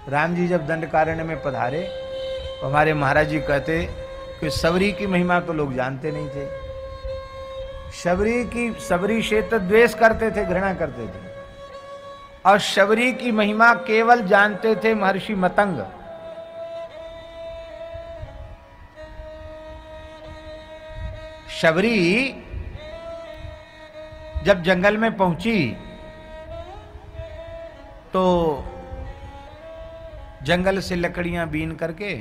राम जी जब दंडकारण्य में पधारे तो हमारे महाराज जी कहते कि शबरी की महिमा तो लोग जानते नहीं थे। शबरी से तो द्वेष करते थे, घृणा करते थे, और शबरी की महिमा केवल जानते थे महर्षि मतंग। शबरी जब जंगल में पहुंची तो जंगल से लकड़ियां बीन करके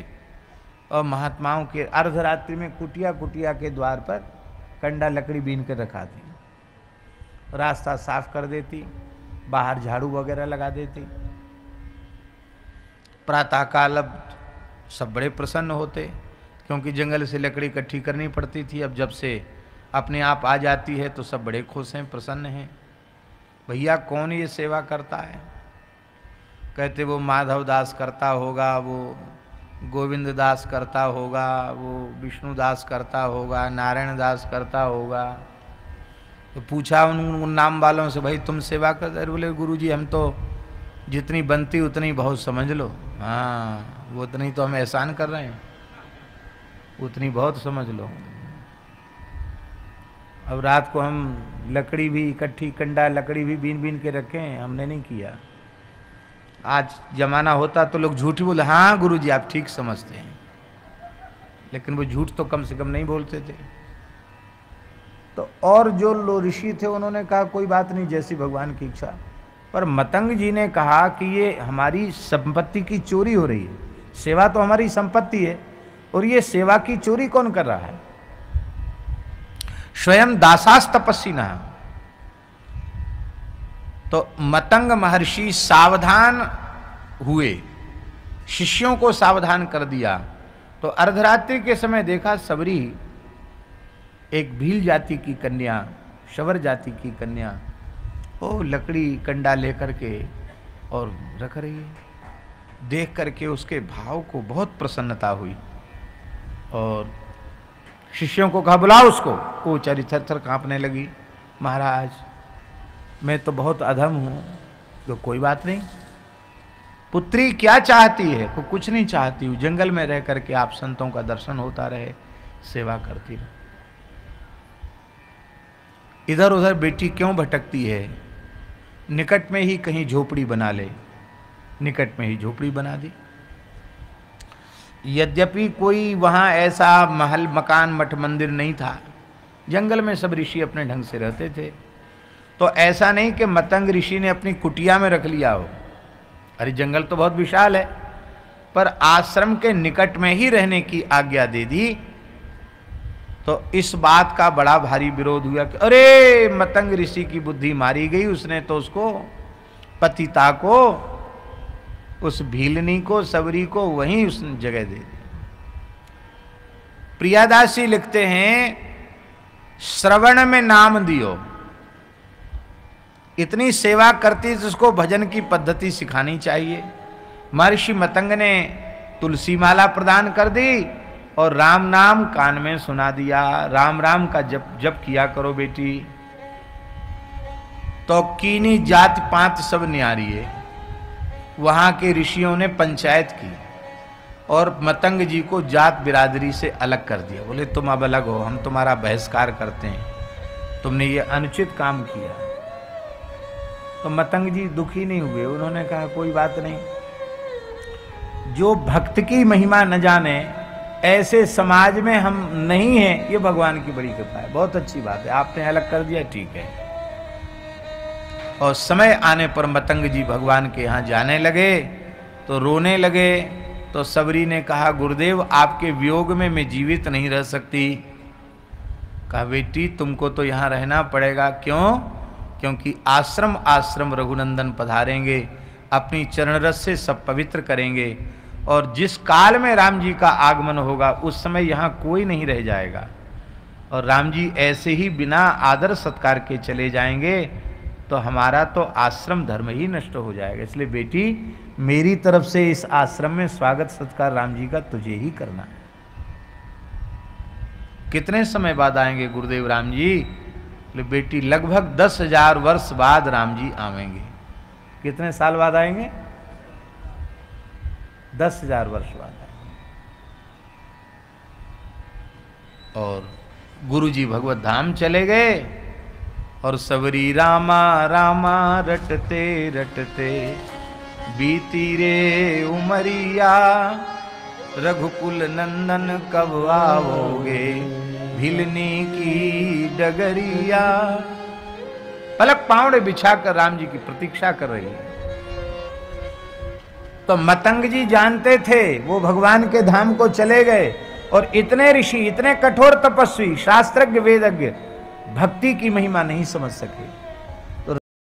और महात्माओं के अर्धरात्रि में कुटिया कुटिया के द्वार पर कंडा लकड़ी बीन के रखा दी, रास्ता साफ कर देती, बाहर झाड़ू वगैरह लगा देती। प्रातःकाल अब सब बड़े प्रसन्न होते, क्योंकि जंगल से लकड़ी इकट्ठी करनी पड़ती थी। अब जब से अपने आप आ जाती है तो सब बड़े खुश हैं, प्रसन्न हैं। भैया कौन ये सेवा करता है? कहते वो माधव दास करता होगा, वो गोविंद दास करता होगा, वो विष्णु दास करता होगा, नारायण दास करता होगा। तो पूछा उन नाम वालों से, भाई तुम सेवा करते? बोले गुरुजी हम तो जितनी बनती उतनी बहुत समझ लो। हाँ, वो उतनी तो हम एहसान कर रहे हैं, उतनी बहुत समझ लो। अब रात को हम लकड़ी भी इकट्ठी, कंडा लकड़ी भी बीन बीन के रखे हैं, हमने नहीं किया। आज जमाना होता तो लोग झूठ बोले, हाँ गुरुजी आप ठीक समझते हैं, लेकिन वो झूठ तो कम से कम नहीं बोलते थे। तो और जो लो ऋषि थे उन्होंने कहा कोई बात नहीं, जैसी भगवान की इच्छा। पर मतंग जी ने कहा कि ये हमारी संपत्ति की चोरी हो रही है, सेवा तो हमारी संपत्ति है, और ये सेवा की चोरी कौन कर रहा है? स्वयं दासास तपस्विना। तो मतंग महर्षि सावधान हुए, शिष्यों को सावधान कर दिया। तो अर्धरात्रि के समय देखा शबरी एक भील जाति की कन्या, शबर जाति की कन्या, वो लकड़ी कंडा लेकर के और रख रही है। देख करके उसके भाव को बहुत प्रसन्नता हुई और शिष्यों को कहा बुलाओ उसको। वो चारी थर कांपने लगी, महाराज मैं तो बहुत अधम हूं। तो कोई बात नहीं, पुत्री क्या चाहती है? वो कुछ नहीं चाहती हूँ, जंगल में रह करके आप संतों का दर्शन होता रहे, सेवा करती रहे। इधर उधर बेटी क्यों भटकती है? निकट में ही कहीं झोपड़ी बना ले। निकट में ही झोपड़ी बना दी। यद्यपि कोई वहां ऐसा महल मकान मठ मंदिर नहीं था, जंगल में सब ऋषि अपने ढंग से रहते थे। तो ऐसा नहीं कि मतंग ऋषि ने अपनी कुटिया में रख लिया हो। अरे जंगल तो बहुत विशाल है, पर आश्रम के निकट में ही रहने की आज्ञा दे दी। तो इस बात का बड़ा भारी विरोध हुआ कि अरे मतंग ऋषि की बुद्धि मारी गई, उसने तो उसको पतिता को, उस भीलनी को, सबरी को वहीं उस जगह दे दी। प्रियादासी लिखते हैं श्रवण में नाम दियो। इतनी सेवा करती तो उसको भजन की पद्धति सिखानी चाहिए। महर्षि मतंग ने तुलसी माला प्रदान कर दी और राम नाम कान में सुना दिया। राम राम का जप जप किया करो बेटी। तो कीनी जात पात सब न्यारी है। वहां के ऋषियों ने पंचायत की और मतंग जी को जात बिरादरी से अलग कर दिया। बोले तुम अब अलग हो, हम तुम्हारा बहिष्कार करते हैं, तुमने ये अनुचित काम किया। तो मतंग जी दुखी नहीं हुए, उन्होंने कहा कोई बात नहीं, जो भक्त की महिमा न जाने ऐसे समाज में हम नहीं हैं, ये भगवान की बड़ी कृपा है। बहुत अच्छी बात है, आपने अलग कर दिया, ठीक है। और समय आने पर मतंग जी भगवान के यहाँ जाने लगे तो रोने लगे। तो सबरी ने कहा गुरुदेव आपके वियोग में मैं जीवित नहीं रह सकती। कहा बेटी तुमको तो यहाँ रहना पड़ेगा। क्यों? क्योंकि आश्रम आश्रम रघुनंदन पधारेंगे, अपनी चरण रस से सब पवित्र करेंगे, और जिस काल में राम जी का आगमन होगा उस समय यहाँ कोई नहीं रह जाएगा, और राम जी ऐसे ही बिना आदर सत्कार के चले जाएंगे तो हमारा तो आश्रम धर्म ही नष्ट हो जाएगा। इसलिए बेटी मेरी तरफ से इस आश्रम में स्वागत सत्कार राम जी का तुझे ही करना है। कितने समय बाद आएंगे गुरुदेव राम जी? बेटी लगभग 10,000 वर्ष बाद राम जी आवेंगे। कितने साल बाद आएंगे? 10,000 वर्ष बाद आए। और गुरुजी भगवत धाम चले गए और सबरी रामा रामा रटते रटते बीती रे उमरिया, रघुकुल नंदन कब आओगे भिलनी की डगरिया। पलक पावड़े बिछाकर राम जी की प्रतीक्षा कर रही है। तो मतंग जी जानते थे वो भगवान के धाम को चले गए, और इतने ऋषि, इतने कठोर तपस्वी, शास्त्रज्ञ, वेदज्ञ भक्ति की महिमा नहीं समझ सके।